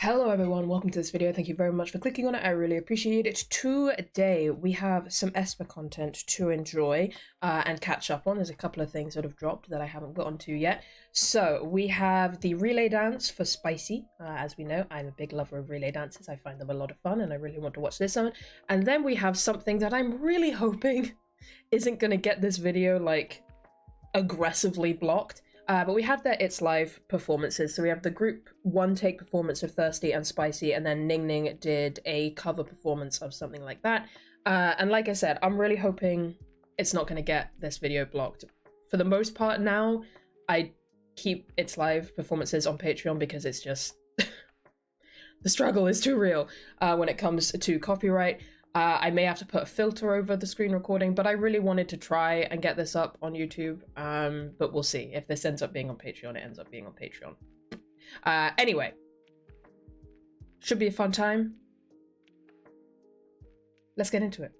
Hello everyone, welcome to this video. Thank you very much for clicking on it. I really appreciate it. Today we have some AESPA content to enjoy and catch up on. There's a couple of things that have dropped that I haven't gotten to yet. So we have the relay dance for Spicy. As we know, I'm a big lover of relay dances. I find them a lot of fun and I really want to watch this one. And then we have something that I'm really hoping isn't going to get this video like aggressively blocked. But we have their It's Live performances. So we have the group one take performance of Thirsty and Spicy, and then Ningning did a cover performance of something like that. And like I said, I'm really hoping it's not going to get this video blocked. For the most part now, I keep It's Live performances on Patreon because it's just... the struggle is too real when it comes to copyright. I may have to put a filter over the screen recording, but I really wanted to try and get this up on YouTube. But we'll see. If this ends up being on Patreon, it ends up being on Patreon. Anyway, should be a fun time. Let's get into it.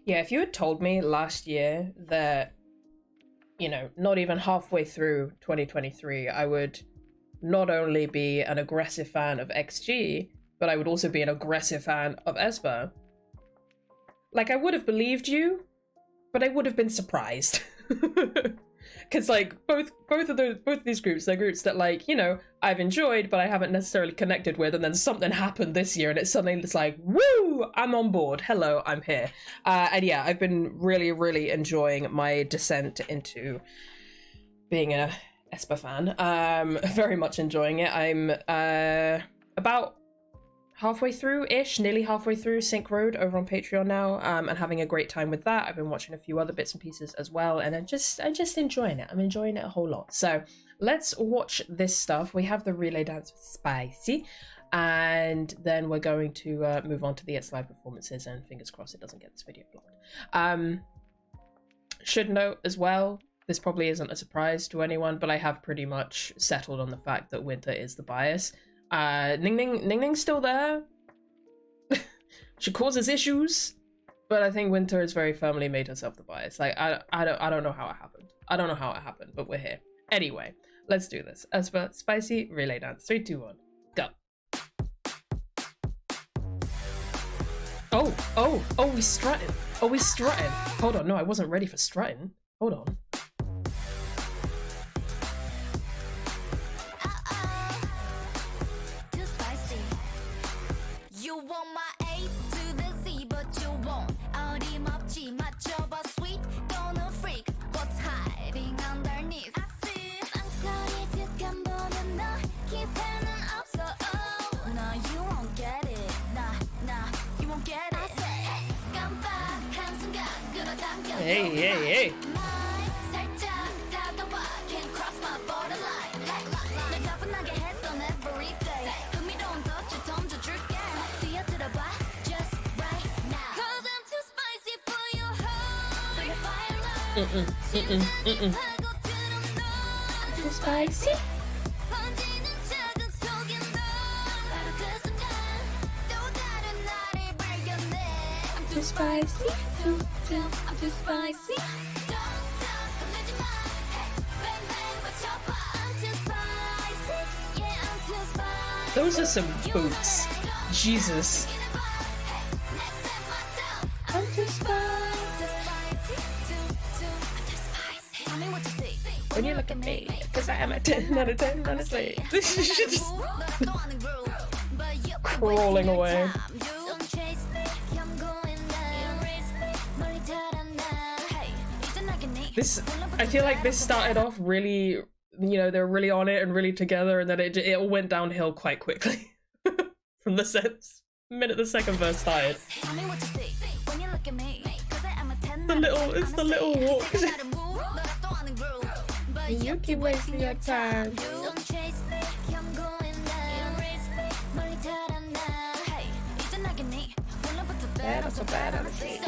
Yeah, if you had told me last year that, you know, not even halfway through 2023, I would not only be an aggressive fan of XG, but I would also be an aggressive fan of AESPA. Like, I would have believed you, but I would have been surprised. Because, like, both of these groups, they're groups that, like, you know, I've enjoyed, but I haven't necessarily connected with, and then something happened this year, and it's suddenly just like, woo! I'm on board. Hello, I'm here. And yeah, I've been really, really enjoying my descent into being a AESPA fan. Very much enjoying it. I'm about halfway through-ish, nearly halfway through Sync Road over on Patreon now, and having a great time with that. I've been watching a few other bits and pieces as well, and I'm just enjoying it. I'm enjoying it a whole lot. So let's watch this stuff. We have the relay dance with Spicy, and then we're going to move on to the It's Live performances, and fingers crossed it doesn't get this video blocked. Should note as well, this probably isn't a surprise to anyone, but I have pretty much settled on the fact that Winter is the bias. Ningning's still there. She causes issues, but I think Winter has very firmly made herself the bias. Like, I don't know how it happened. I don't know how it happened, but we're here. Anyway, let's do this. As for Spicy relay dance, 3, 2, 1, go. Oh, we strutting. Oh, we strutting. Hold on, no, I wasn't ready for strutting. Hold on. You want my A to the Z, but you won't. 어림없지 맞춰봐 sweet, gonna freak. What's hiding underneath? I see. 망설이 득한 보는 너 기회는 없어. Oh, no, you won't get it. Nah, you won't get it. I say, 깜빡한 순간 끌어당겨. Hey. 살짝 다가와, can't cross my borderline. 날 가뿐하게 했던 every day. 흥미로운 덫을 던져줄게. Just right now. 'Cause I'm too spicy for your heart. Bring the fire on. I'm too spicy. 번지는 작은 속에 너. 바로 그 순간 또 다른 나를 발견해. I'm too spicy. I'm too spicy. Don't stop, 겁내지 마. Bang bang 외쳐봐. I'm too spicy. Yeah, I'm too spicy. Those are some boots. Jesus. I'm too spicy. When you look at me, cause I am a 10 out of 10, honestly. This is just crawling away. This, I feel like this started off really, you know, they're really on it and really together, and then it all went downhill quite quickly. From the minute the second verse started. It's the little walk. You keep wasting your time. Bad, I'm so bad, I'm sick.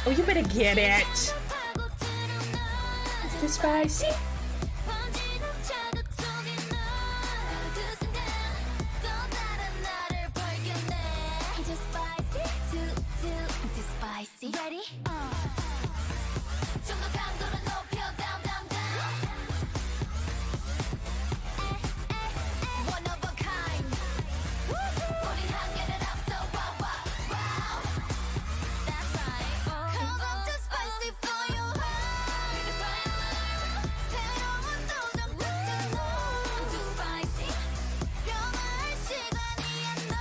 Oh, you better get it. Too spicy. spicy, too spicy. Ready? 좀더 강도를 높여 down down down. One of a kind. 우리 한계를 앞서 wow wow wow. That's right. 'Cause I'm too spicy for your heart. 새로운 도전 같은 너. I'm too spicy. 변화할 시간이야 너.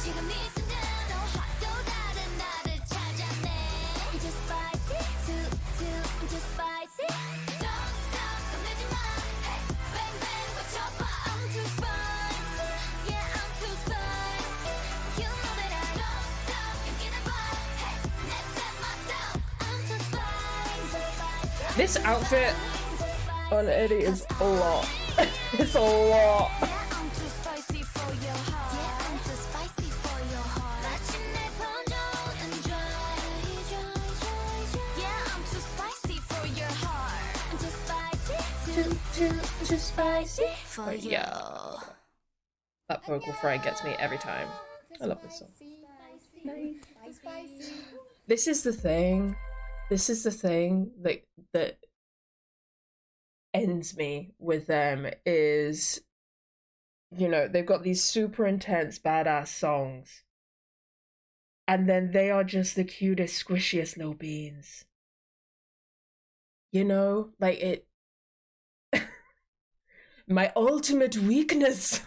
지금 이 순간 so hot 또 다른 나를 찾아내. I'm too spicy, too spicy. Don't stop 겁내지 마. Hey, bang bang 외쳐봐. I'm too spicy. Yeah, I'm too spicy. You know that I don't stop. 여기는 봐. Hey, next step myself. I'm too spicy. This outfit on Eddie is a lot. It's a lot. Yeah, I'm too spicy for your heart. Yeah, I'm too spicy for your heart. 마침내 번져오는 dry. Yeah, I'm too spicy for your heart. I'm too spicy, too spicy for you. Yeah. That vocal fry gets me every time. I love this song. This is the thing. This is the thing that ends me with them is, you know, they've got these super intense, badass songs. And then they are just the cutest, squishiest little beans. You know? Like it... My ultimate weakness!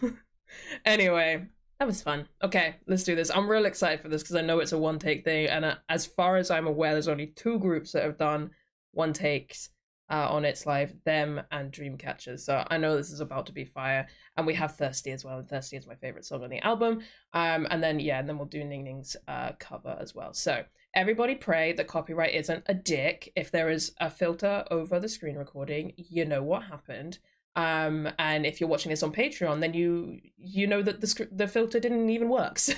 Anyway, that was fun. Okay, let's do this. I'm real excited for this because I know it's a one-take thing. And as far as I'm aware, there's only 2 groups that have done one takes on It's Live, them and Dreamcatchers. So I know this is about to be fire. And we have Thirsty as well. And Thirsty is my favorite song on the album. And then we'll do Ningning's cover as well. So everybody pray that copyright isn't a dick. If there is a filter over the screen recording, you know what happened. And if you're watching this on Patreon, then you know that the filter didn't even work. So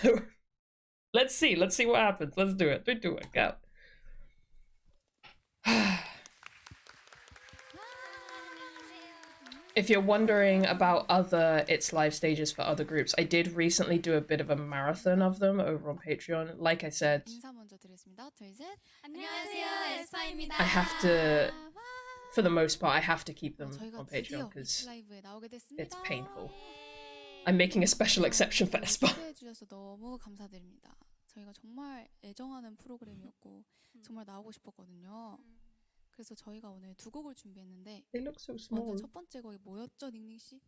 let's see what happens. Let's do it. 3, 2, 1, go. If you're wondering about other It's Live stages for other groups, I did recently do a bit of a marathon of them over on Patreon. Like I said, I have to, for the most part, I have to keep them on Patreon because it's painful. I'm making a special exception for AESPA. 저희가 정말 애정하는 프로그램이었고 정말 나오고 싶었거든요. 그래서 저희가 오늘 2곡을 준비했는데 They look so small. 먼저 첫 번째 곡이 뭐였죠, 닝닝 씨?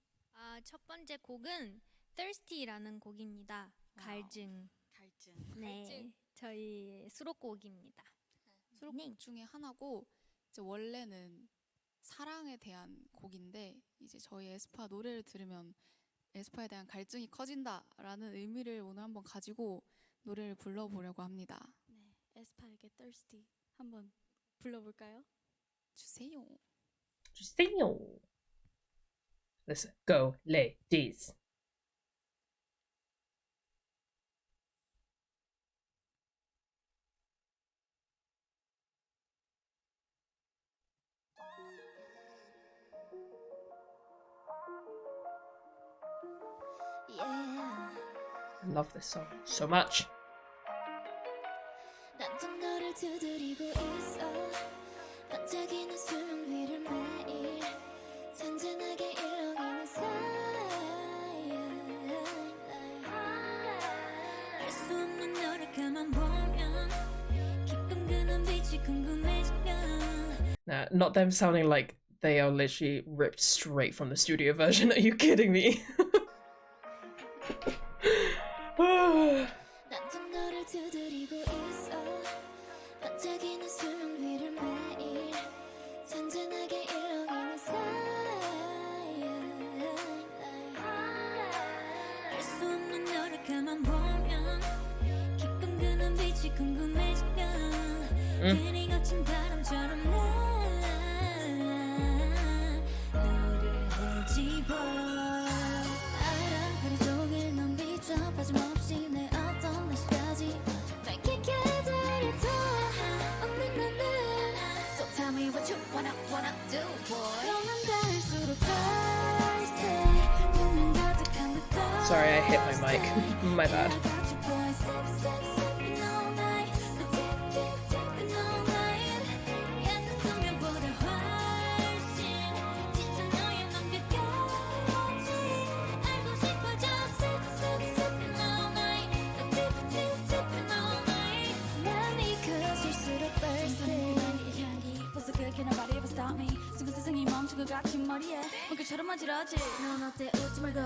첫 번째 곡은 Thirsty라는 곡입니다. 갈증. 네, 저희 수록곡입니다. 수록곡 중에 하나고 이제 원래는 사랑에 대한 곡인데 이제 저희 에스파 노래를 들으면 에스파에 대한 갈증이 커진다라는 의미를 오늘 한번 가지고 노래를 불러보려고 합니다. 네, 에스파에게 Thirsty 한번 불러볼까요? 주세요. Let's go, ladies. Yeah. I love this song so much. 난좀 너를 두드리고 있어. 반짝이는 수면 위를 매일 잔잔하게 일렁이는 사이. 알 수 없는 너를 가만 보면 기쁜 그 눈빛이 궁금해지면. Nah, not them sounding like they are literally ripped straight from the studio version. Are you kidding me? 난좀 너를 두드리고 있어. 반짝이는 수면 위를 매일 잔잔하게 일렁이는 사이. 알 수 없는 너를 가만 보면 기쁜 그 눈빛이 궁금해지면 괜히 거친 바람처럼 나 너를 헤집어. 알아 하루 종일 넌 비춰 빠짐없이 내 어떤 날씨까지 밝히게 되려 더 없는 나는. So tell me what you wanna do, boy. 너만 닿을수록 thirsty. 눈은 가득한 그 Sorry, I hit my mic. My bad. I got you, boy. Sip, sip, sip. 갇힌 머리에 물결처럼 어지러지 넌 어때 웃지 말고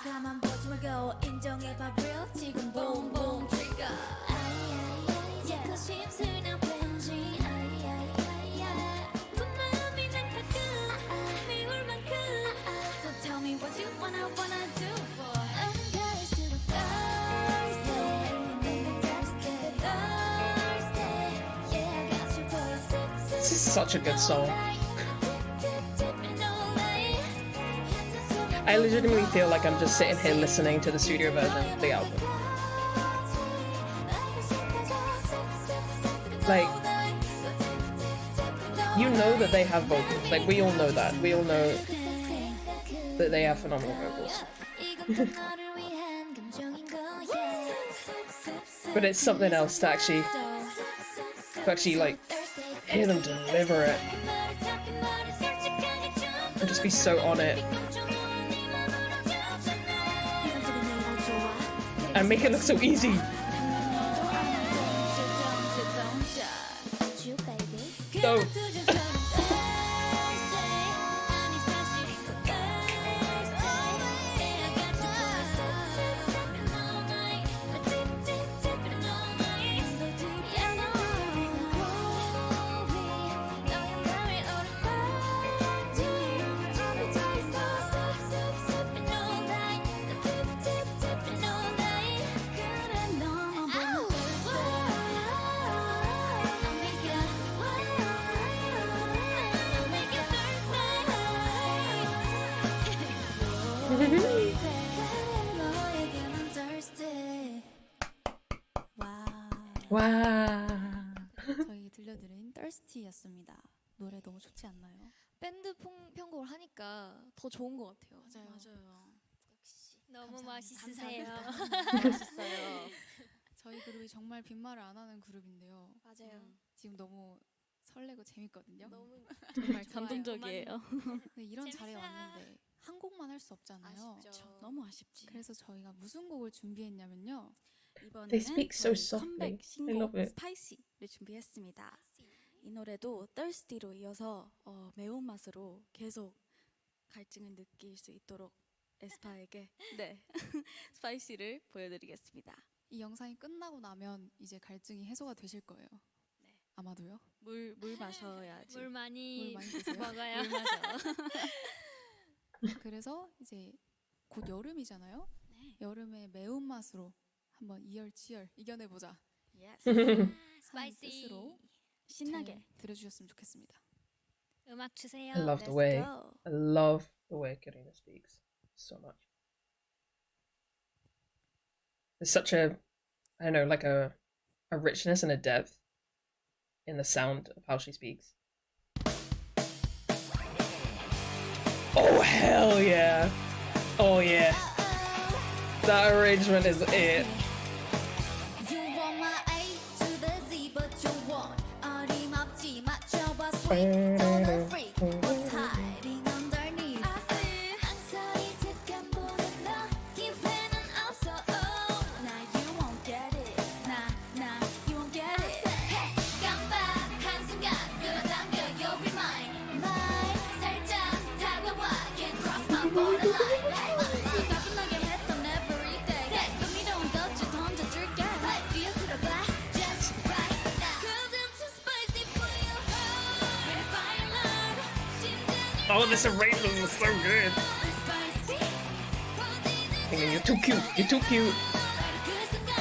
가만 보지 말고 인정해봐 real 지금 boom boom trigger 자꾸 심술나 왠지 분명히 난 가끔 미울 만큼 So tell me what you wanna do for I'm thirsty Yeah, I got you for a sip This is such a good song. I legitimately feel like I'm just sitting here listening to the studio version of the album. Like, you know that they have vocals. Like, we all know that. We all know that they have phenomenal vocals. But it's something else to actually like hear them deliver it and just be so on it and make it look so easy. So 와. 저희 들려드린 Thirsty였습니다. 노래 너무 좋지 않나요? 밴드 편곡을 하니까 더 좋은 것 같아요. 맞아요. 역시 너무 감사합니다. 멋있으세요. 멋있어요. 저희 그룹이 정말 빈말을 안 하는 그룹인데요. 맞아요. 지금 너무 설레고 재밌거든요. 너무 정말 감동적이에요. 네, 이런 자리에 재밌어요. 왔는데 한 곡만 할 수 없잖아요. 아쉽죠. 너무 아쉽지. 그래서 저희가 무슨 곡을 준비했냐면요. They 이번에는 speak so 저희 softly. 컴백 I 신곡 love it. 스파이시를 준비했습니다. 이 노래도 Thirsty로 이어서 매운맛으로 계속 갈증을 느낄 수 있도록 에스파에게 네 스파이시를 보여드리겠습니다. 이 영상이 끝나고 나면 이제 갈증이 해소가 되실 거예요. 네. 아마도요. 물 마셔야지. 물 많이 물 많이 드세요. 먹어요. 물 마셔. 그래서 이제 곧 여름이잖아요. 네. 여름의 매운맛으로 한번 이열치열 이겨내보자 예스. 하는 스파이시. 뜻으로 신나게. 잘 들어주셨으면 좋겠습니다. 음악 주세요. I love the Let's way. go. I love the way Karina speaks so much. There's such a, I don't know, like a richness and a depth in the sound of how she speaks. Oh hell yeah! Oh yeah! That arrangement is it. You want my A to the Z, but you want 어림없지 맞춰봐 sweet don't freak. What's hiding underneath? I see 망설이 득한 보는 너 기회는 없어. Now you won't get it. Nah, you won't get it. Hey, 깜빡한 순간 끌어당겨 you'll be mine. 말 살짝 다가와 can't cross my borderline. 따분하게 했던 everyday. 흥미로운 덫을 던져줄게. 뛰어들어봐 just right now. 'Cause I'm too spicy for you. Ready fire alarm. 심장이 Oh, this arrangement was so good. spicy. Thinking you're too cute. You're too cute. 바로 그 순간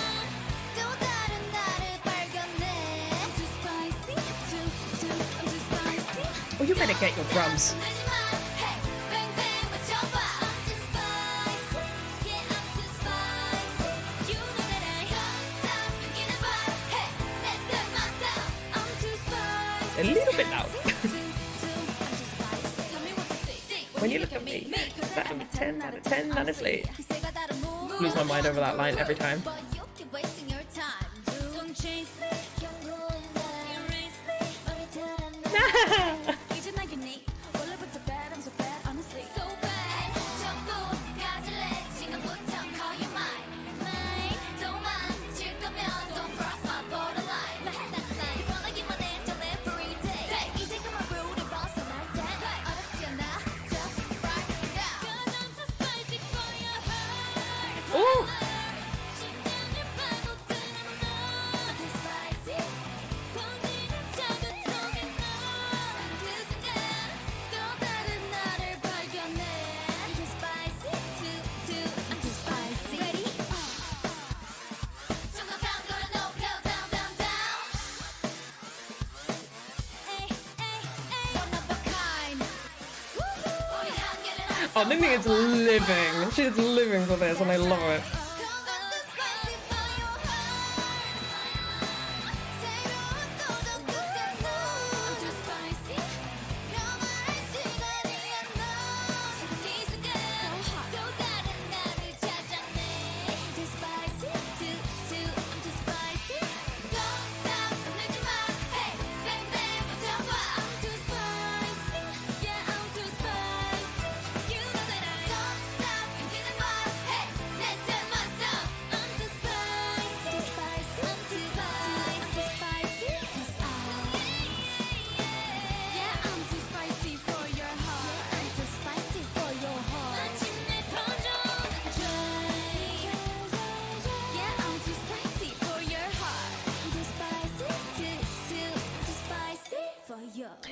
또 다른 나를 발견해. I'm too spicy. I'm too spicy. Oh, you better get your drums. 내지마. Hey, bang bang 맞춰봐. I'm too spicy. Yeah, I'm too spicy. You know that I can't stop thinking about. Hey, let's set myself. I'm too spicy. A little bit loud. I'm too spicy. Tell me what to say. When you look at me, that would be 10 out of 10, honestly. 기세가 다른 move. Lose my mind over that line every time. But you keep wasting your time. Don't chase me. Erase me. 이제 난 유니. 원래부터 bad, I'm so bad, honestly. So bad. 전부 가질래. 지금부터 call you mine. Mine. 도망칠 거면 don't cross my borderline. 이번하기만 해 till every day. 이제 그만 rule을 벗어날 때. 어렵지 않아. Oh, Ningning is living. She's living for this, and I love it.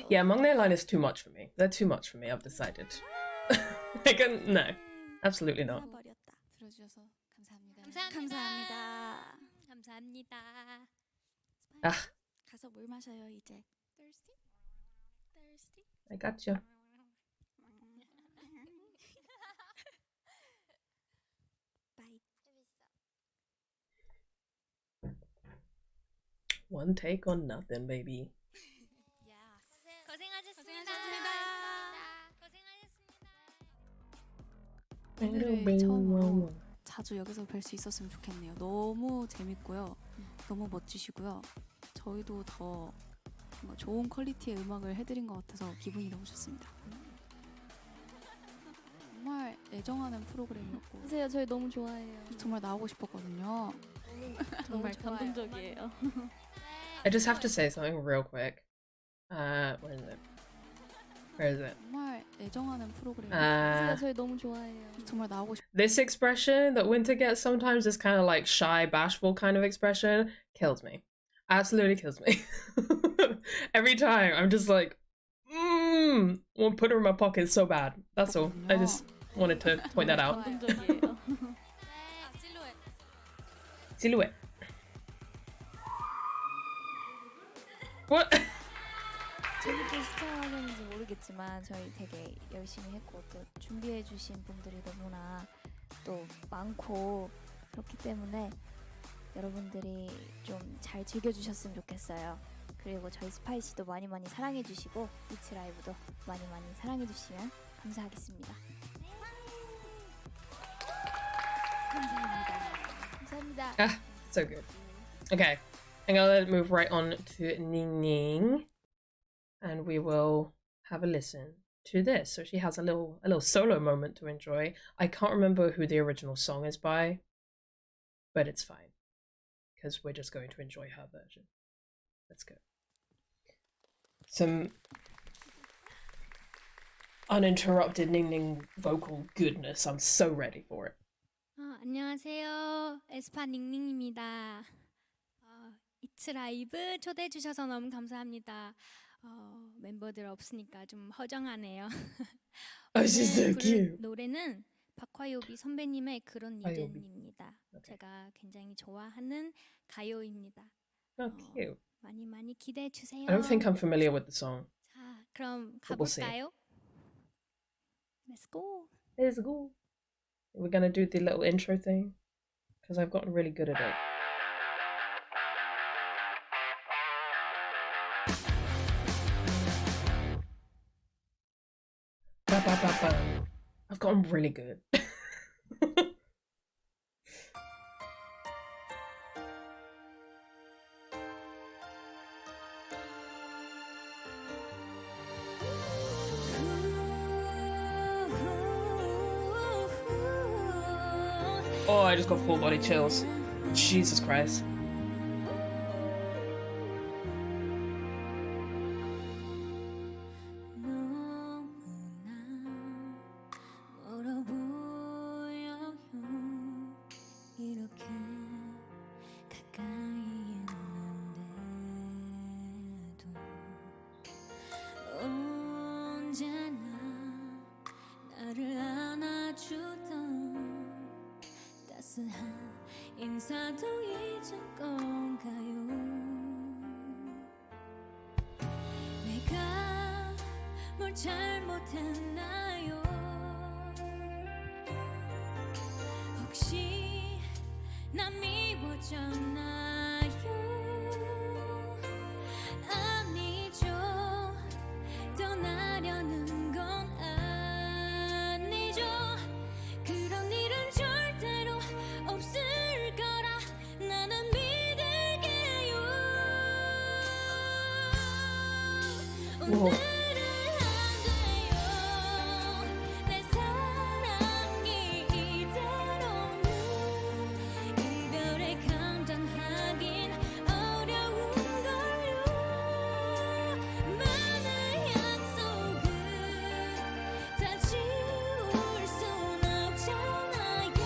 Yeah, Mongne line is too much for me. They're too much for me, I've decided. I can, no. Absolutely not. 버렸다. 들어주셔서 감사합니다. 감사합니다. 감사합니다. Ah, 가서 물 마셔요 이제. Thirsty? Thirsty? I gotcha. Bye. One take on nothing, baby. 고생하셨습니다. 오늘을 처음으로 자주 여기서 뵐 수 있었으면 좋겠네요. 너무 재밌고요. 너무 멋지시고요. 저희도 더 뭔가 좋은 퀄리티의 음악을 해드린 것 같아서 기분이 너무 좋습니다. 정말 애정하는 프로그램이었고 보세요, 저희 너무 좋아해요. 정말 나오고 싶었거든요. 정말 좋아요. 감동적이에요. I just have to say something real quick. Where is it? Where is it? 정말 애정하는 프로그램. 보세요, 저희 너무 좋아해요. 정말 나오고 This expression that Winter gets sometimes, this kind of like shy, bashful kind of expression, kills me. Absolutely kills me. Every time, I'm just like, want to put her in my pocket so bad. That's all. I just wanted to point that out. 감동적이에요. Silhouette. What? 재밌게 시청하셨는지 모르겠지만 저희 되게 열심히 했고 또 준비해주신 분들이 너무나 또 많고 그렇기 때문에 여러분들이 좀 잘 즐겨주셨으면 좋겠어요. 그리고 저희 스파이시도 많이 많이 사랑해주시고 이츠 라이브도 많이 많이 사랑해주시면 감사하겠습니다. 감사합니다. 감사합니다. Ah, so good. Okay, I'm gonna move right on to Ningning, and we will have a listen to this. So she has a little solo moment to enjoy. I can't remember who the original song is by, but it's fine because we're just going to enjoy her version. Let's go. Some uninterrupted Ningning vocal goodness. I'm so ready for it. 안녕하세요. 에스파 닝닝입니다. 이츠 라이브 초대해 주셔서 너무 감사합니다. 멤버들 없으니까 좀 허정하네요. Oh, she's so 오늘 부를 cute. 노래는 박화요비 선배님의 그런 화요비. 일은입니다. Okay. 제가 굉장히 좋아하는 가요입니다. Oh, cute. 많이 많이 기대해 주세요. I don't think I'm familiar with the song. 자, 그럼 But we'll see. 가볼까요? Let's go. Let's go. We're gonna do the little intro thing because I've gotten really good at it. Ba, ba, ba, ba. I've gotten really good. Oh, I just got full body chills. Jesus Christ. 인사도 잊은 건가요? 내가 뭘 잘못했나요? 난 미워졌나요? 아니죠. 떠나려는 건 아니죠. 그런 일은 절대로 없을 거라 나는 믿을게요. Whoa. 오늘은 안 돼요. 내 사랑이 이대로는 이별에 감당하긴 어려운걸요. 많은 약속은 다 지울 순 없잖아요.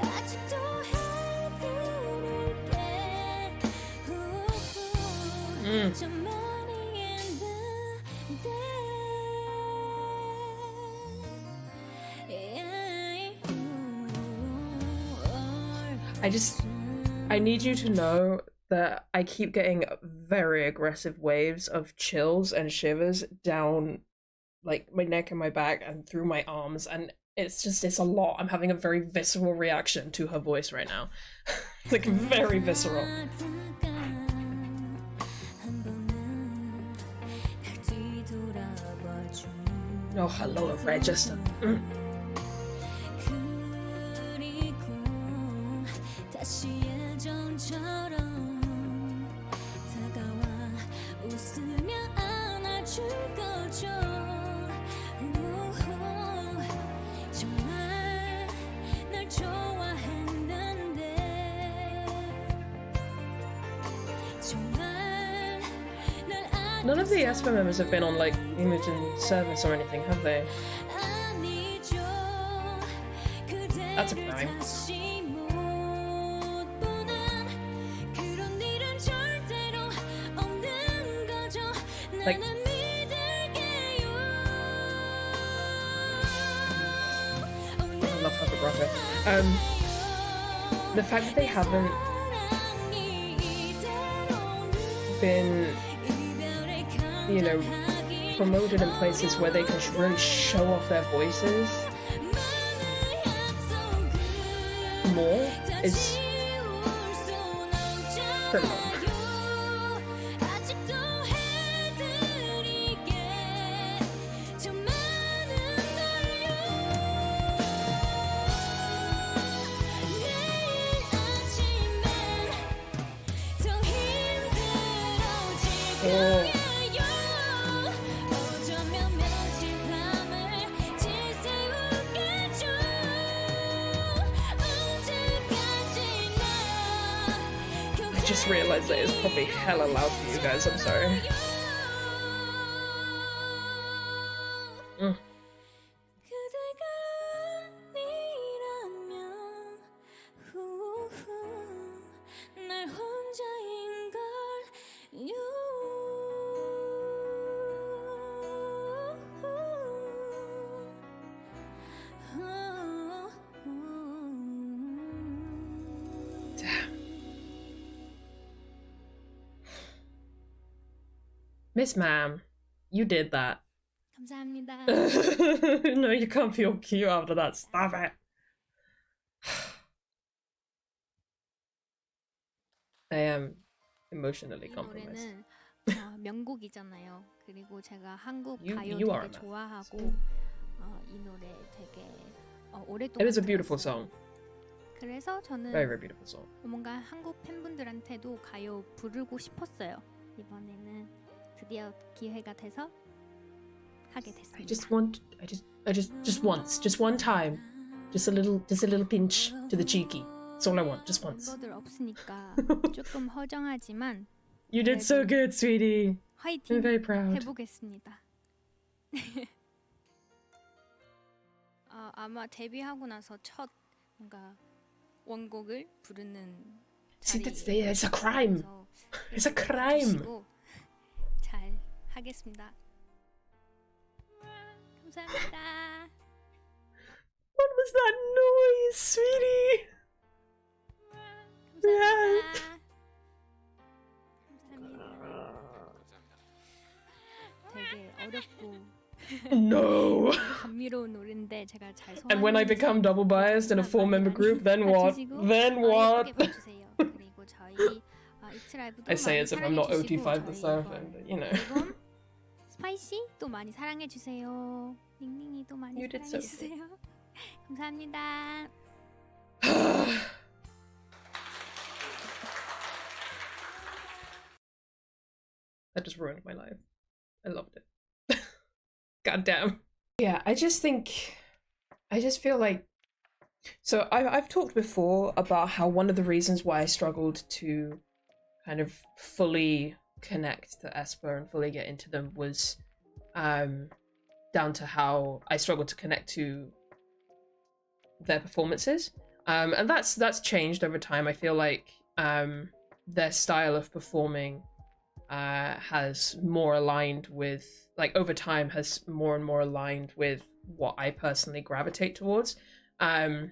아직도 해드릴게. 저 money and the I need you to know that I keep getting very aggressive waves of chills and shivers down like my neck and my back and through my arms, and it's a lot. I'm having a very visceral reaction to her voice right now. It's like very visceral. Oh, hello, register. 그리고 다시 예전처럼 다가와 웃으며 안아줄 거죠. 정말 날 좋아했는데 정말 날 None of the AESPA members have been on like Imogen service or anything, have they? 아니죠. That's a crime. 다시 못 보는 그런 일은 절대로 없는 거죠. Like- 나는 믿을게요. I love Papa Brocco. The fact that they haven't been, you know, promoted in places where they can really show off their voices more is criminal. 아직도 해드릴게. 저 많은 걸요. 내일 아침엔 더 힘들어질 거예요. 어쩌면 며칠 밤을 지새우겠죠. 언제까지나 I just realized that it's probably hella loud for you guys, I'm sorry. 그대가 아니라면 날 혼자인걸요. Miss Ma'am, you did that. 감사합니다. No, you can't feel cute after that. Stop it. I am emotionally 이 compromised. 노래는 명곡이잖아요. 그리고 제가 한국 You- 가요 you are 되게 a 좋아하고 이 노래 되게 오랫동안 It is a beautiful 들었어요. song. 그래서 저는 Very, very beautiful song. 뭔가 한국 팬분들한테도 가요 부르고 싶었어요. 이번에는 드디어 기회가 돼서 하게 됐습니다. I just one time. Just a little pinch to the cheeky. That's all I want, just once. 멤버들 없으니까 조금 허정하지만 You did so good, sweetie. I'm 화이팅 very proud. 해보겠습니다. 아마 데뷔하고 나서 첫 뭔가 원곡을 부르는 See, that's 자리예요. it's a crime. 그래서 It's a crime. 해주시고 잘 하겠습니다. 감사합니다. What was that noise, sweetie? 감사합니다. 감사합니다. 되게 어렵고 No. 감미로운 노래인데 제가 잘 And when I become double biased in a 4-member group, then what? Then what? 예쁘게 봐주세요. 그리고 저희 이츠 라이브도 I say 많이 as if I'm not 사랑해주시고 OT5 the 저희 Seraphim, but you know. 앨범 스파이시 또 많이 사랑해주세요. 닝닝이 또 많이 You did so 사랑해주세요. 감사합니다. That just ruined my life. I loved it. God damn. Yeah, I just feel like, so I've talked before about how one of the reasons why I struggled to kind of fully connect to aespa and fully get into them was down to how I struggled to connect to their performances. And that's changed over time. I feel like their style of performing has more aligned with, like, over time has more and more aligned with what I personally gravitate towards. And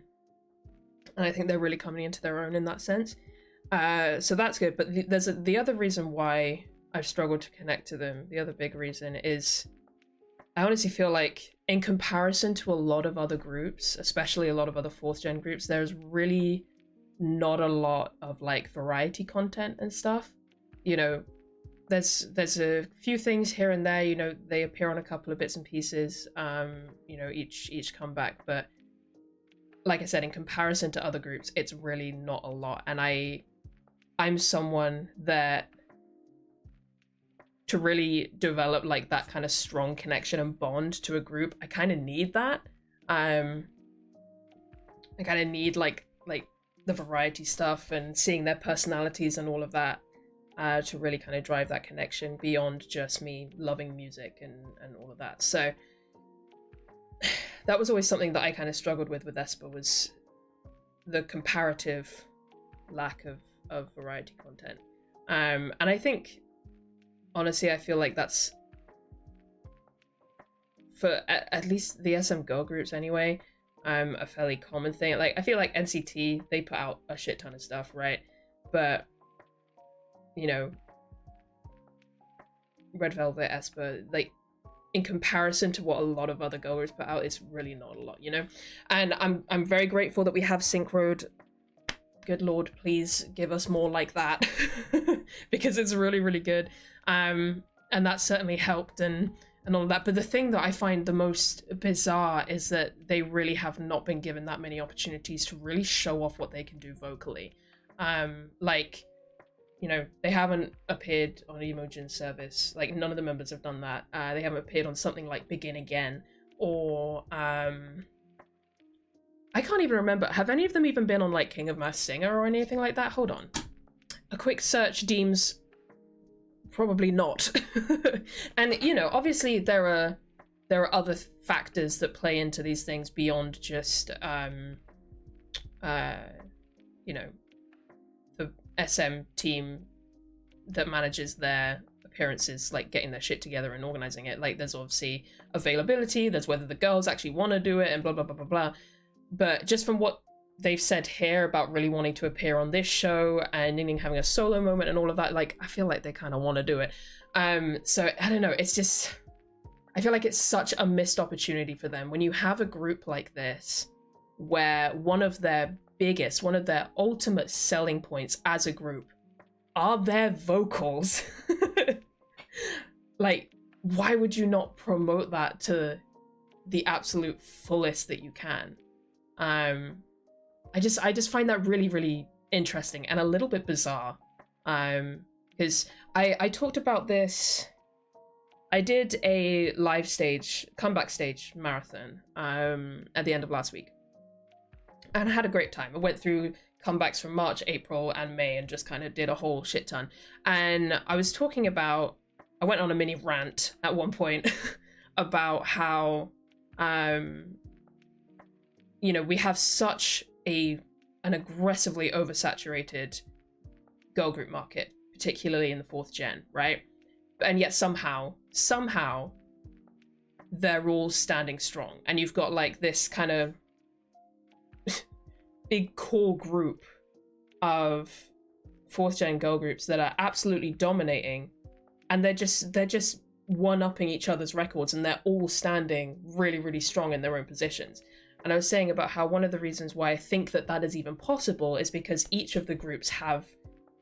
I think they're really coming into their own in that sense. So that's good. But the other reason why I've struggled to connect to them, the other big reason is I honestly feel like in comparison to a lot of other groups, especially a lot of other 4th gen groups, there's really not a lot of like variety content and stuff. You know, there's a few things here and there, you know, they appear on a couple of bits and pieces, you know, each comeback, but like I said, in comparison to other groups, it's really not a lot. And I'm someone that, to really develop like that kind of strong connection and bond to a group, I kind of need that. I kind of need like the variety stuff and seeing their personalities and all of that to really kind of drive that connection beyond just me loving music and all of that. So that was always something that I kind of struggled with aespa, was the comparative lack of variety content. And I think, honestly, I feel like that's, for at least the SM girl groups anyway, a fairly common thing. Like, I feel like NCT, they put out a shit ton of stuff, right? But, you know, Red Velvet, aespa, like, in comparison to what a lot of other girl groups put out, it's really not a lot, you know? And I'm very grateful that we have Sync Road. Good lord, please give us more like that, because it's really, really good. And that certainly helped and all of that. But the thing that I find the most bizarre is that they really have not been given that many opportunities to really show off what they can do vocally. Like, you know, they haven't appeared on Emojin Service. Like, none of the members have done that. They haven't appeared on something like Begin Again, or I can't even remember. Have any of them even been on like King of Masked Singer or anything like that? Hold on. A quick search deems probably not. And, you know, obviously there are other factors that play into these things beyond just you know, the SM team that manages their appearances, like getting their shit together and organizing it. Like, there's obviously availability, there's whether the girls actually want to do it, and blah blah blah blah blah. But just from what they've said here about really wanting to appear on this show and Ningning having a solo moment and all of that, like, I feel like they kind of want to do it. So I don't know, it's just, I feel like it's such a missed opportunity for them when you have a group like this where one of their ultimate selling points as a group are their vocals. Like, why would you not promote that to the absolute fullest that you can? I just find that really, really interesting and a little bit bizarre. Because I talked about this. I did a live stage, comeback stage marathon at the end of last week. And I had a great time. I went through comebacks from March, April, and May and just kind of did a whole shit ton. And I was talking about, I went on a mini rant at one point about how, you know, we have such an aggressively oversaturated girl group market, particularly in the 4th gen, right? And yet somehow, they're all standing strong. And you've got like this kind of big core group of 4th gen girl groups that are absolutely dominating, and they're just one-upping each other's records, and they're all standing really, really strong in their own positions. And I was saying about how one of the reasons why I think that that is even possible is because each of the groups have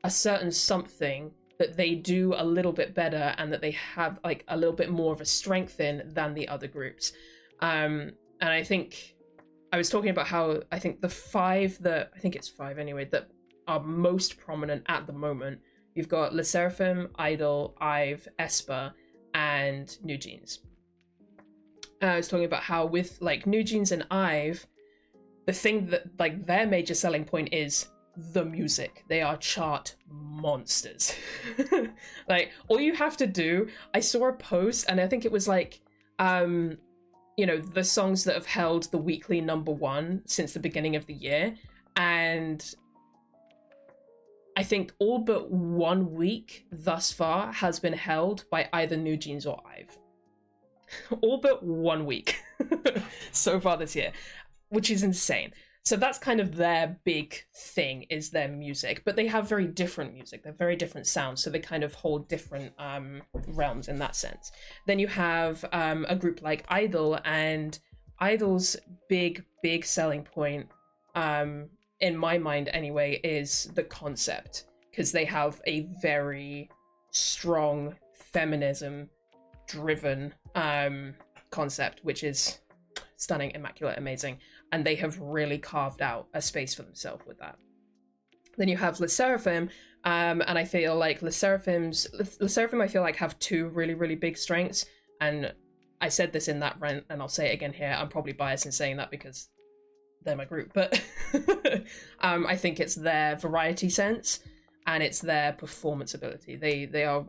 a certain something that they do a little bit better and that they have like a little bit more of a strength in than the other groups. And I think I was talking about how I think the five that, I think it's five anyway, that are most prominent at the moment, you've got LE SSERAFIM, Idol, IVE, aespa, and New Jeans. I was talking about how with like New Jeans and IVE, the thing that like their major selling point is the music. They are chart monsters. Like all you have to do, I saw a post and I think it was like you know, the songs that have held the weekly #1 since the beginning of the year, and I think all but 1 week thus far has been held by either New Jeans or IVE. All but 1 week so far this year, which is insane. So that's kind of their big thing, is their music, but they have very different music. They're very different sounds, so they kind of hold different realms in that sense. Then you have a group like Idol, and Idol's big selling point, in my mind anyway, is the concept, because they have a very strong feminism driven concept, which is stunning, immaculate, amazing, and they have really carved out a space for themselves with that. Then you have LE SSERAFIM, and I feel like LE SSERAFIM I feel like have two really big strengths, and I said this in that rant and I'll say it again here. I'm probably biased in saying that because they're my group, but I think it's their variety sense and it's their performance ability. They are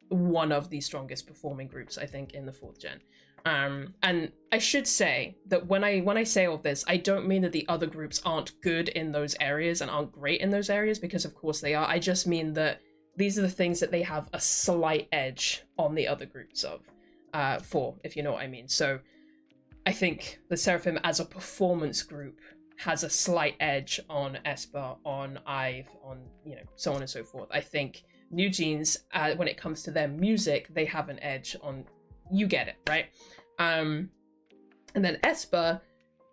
one of the strongest performing groups, I think, in the 4th gen. And I should say that when I say all of this, I don't mean that the other groups aren't good in those areas and aren't great in those areas, because of course they are. I just mean that these are the things that they have a slight edge on the other groups of, for, if you know what I mean. So I think LE SSERAFIM as a performance group has a slight edge on aespa, on IVE, on, you know, so on and so forth. I think New Jeans, when it comes to their music, they have an edge on, you get it, right? And then aespa,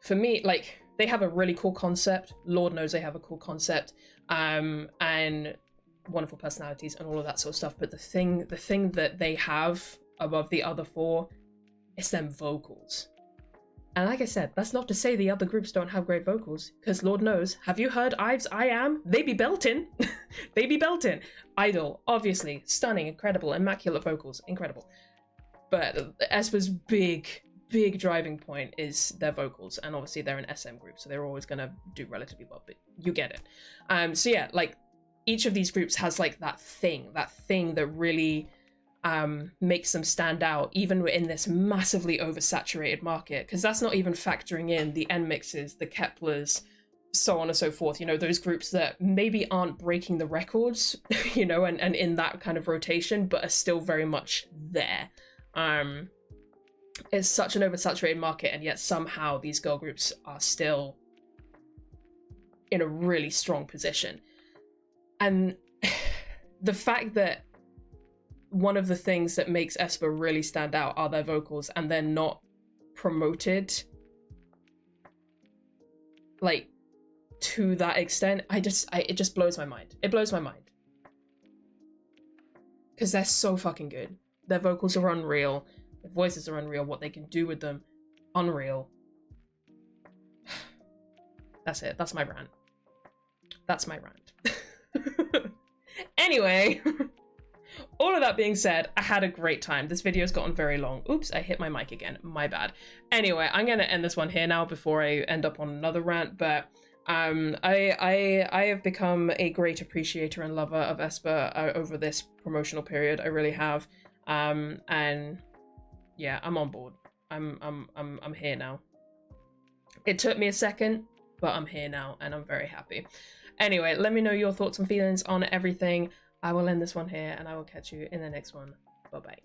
for me, like, they have a really cool concept. Lord knows they have a cool concept, and wonderful personalities and all of that sort of stuff. But the thing that they have above the other four is them vocals. And like I said, that's not to say the other groups don't have great vocals, because Lord knows, have you heard IVE's I Am? They be belting. They be belting. Idol, obviously, stunning, incredible, immaculate vocals, incredible. But aespa's big driving point is their vocals, and obviously they're an SM group, so they're always gonna do relatively well, but you get it. So yeah, like, each of these groups has like that thing that really makes them stand out, even in this massively oversaturated market, because that's not even factoring in the NMIXs, the Keplers, so on and so forth, you know, those groups that maybe aren't breaking the records, you know, and in that kind of rotation, but are still very much there. It's such an oversaturated market, and yet somehow these girl groups are still in a really strong position. And the fact that one of the things that makes aespa really stand out are their vocals, and they're not promoted like to that extent, it just blows my mind. It blows my mind, because they're so fucking good. Their vocals are unreal, their voices are unreal, what they can do with them, unreal. That's it, that's my rant. That's my rant. Anyway, all of that being said, I had a great time. This video's gotten very long. Oops, I hit my mic again, my bad. Anyway, I'm gonna end this one here now before I end up on another rant, but I have become a great appreciator and lover of aespa over this promotional period. I really have. And yeah, I'm on board. I'm here now. It took me a second, but I'm here now and I'm very happy. Anyway, let me know your thoughts and feelings on everything. I will end this one here and I will catch you in the next one. Bye bye.